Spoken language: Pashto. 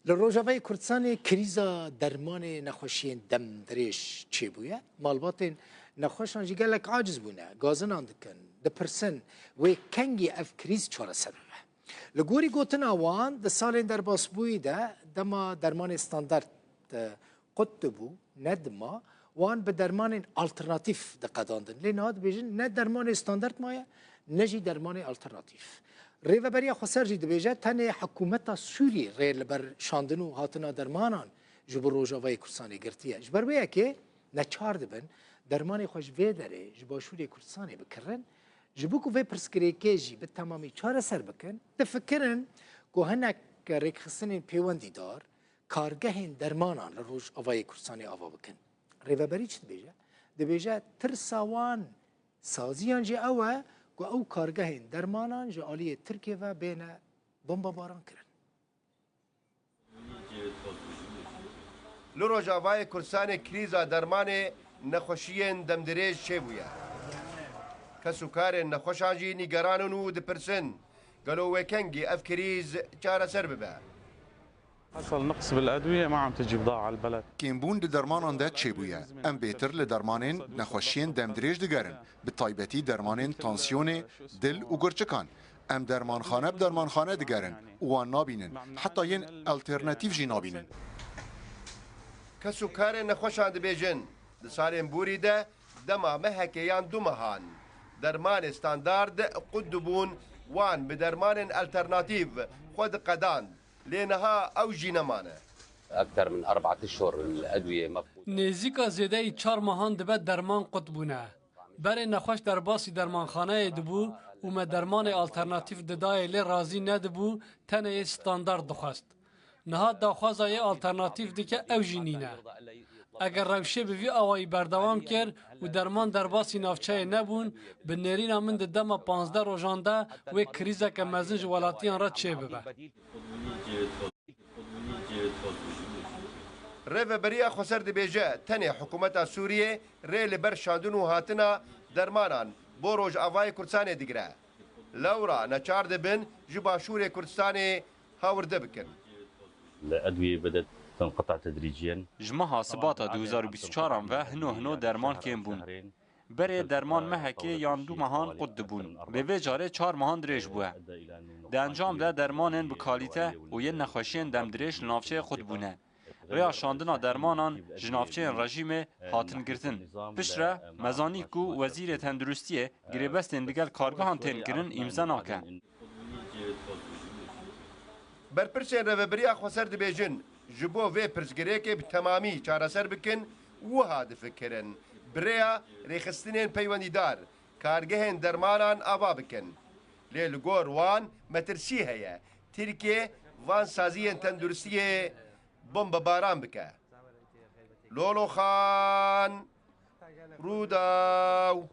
لروجاوی کردستان کریزا درمان نخوشین دم دریش چی بویه؟ مالباتین نخوشان جیگلک عاجز بونه گازن آندکن دپرسن و کنگی اف کریز چاره سببه لگوری گوتن آوان ده سالین در باس بوی ده دما درمان استاندارد قد بو ندما وان به درمان آلترناتیف ده قداندن لیناد بیجن نه درمان استاندارد مایه نجی درمان آلترناتیف ریو بریا خسر جی دبیجه تنه حکومت سوری ریل بر شاندنو هاتنا درمانان جبر روجاوی کردستانی گرتیه جبر بیا که نچار دبن درمانی خوش وی داره جباشوری کردستانی بکرن جبوکو وی پرسکریکی جی به تمامی چهار سر بکن تفکرن که هنک ریکخستن پیوندی دار کارگه درمانان لروج آوای کردستانی آوا بکن ریو بری چی دبیجه ترساوان سازیان جی اوه و او کارگاه درمانان جالی ترکیه و بین بمب باران کرد. لروجاوای کردستان کریزا درمان نخوشیین دمدریج چه بویا؟ کسوکار نخوشانجی نگرانون و دپرسن قالوا ويكنجي اف كريز چاره سر ببه. حصل نقص بالادويه ما عم تجي بضاعه على البلد. كيمبون لدرمانان ده تشيبويا ام بيتر لدرمانين نخوشين دم دريج دگرن بالطيبتي درمانين تانسيون دل و گرچکان ام درمانخانه بدرمانخانه دگرن وان نابينن حتى ين الترناتيف جي نابينن كسوكار نخوشان دبيجن دسالين بوري ده دما مهكيان دومهان درمان استاندارد قدبون وان بدرمان الترناتيف خود قدان لأنها أو جينمانه أكثر من 4 أشهر الأدوية مفقودة نزیکا زیده 4 ماهان دبه درمان قطبونه برای نخوش در باسی درمان خانه دبو و ما درمان آلترناتیف ددای لی رازی ندبو تنه استاندارد دخواست نها داخوازای آلترناتیف دیگه او جینینه اگر روشه به وی آوایی بردوام کرد و درمان در باسی نافچه نبون به نرین من دما 15 روزانده و کریزه که مزنج ولاتیان را چه ببه ریو بریا خسر دبیجه تنه حکومت سوریه ریل بر شاندنو هاتنا درمانان بروج آوای کردستان دیگره لورا نچار دبن جباشور کردستان هاورده بکن الأدوية بدأت تنقطع تدريجيا جمعها سباتا 2024 و هنو درمان کم بون برای درمان مهکه یان 2 ماهان قد بون به وی جاره 4 ماهان دریج بوه ده انجام ده درمانن بکالیته و یه نخوشین دم دریج لنافچه خود بونه ریا شاندنا درمانان جنافچه رژیم هاتن گرتن پشره مزانی کو وزیر تندرستیه گریبستن دیگر کارگاهان تین کرن امضا ناکن برپرسین ریو بریا خسر دبیجن جبو وی پرسگریکی به تمامی چاره سر بکن و هادف کرن بریا ریخستنین پیوندی دار کارگهن درمانان آوا بکن لیل گور وان مترسی هیا ترکیه وان سازین تندرستیه بمب باران بکه لولو خان روداو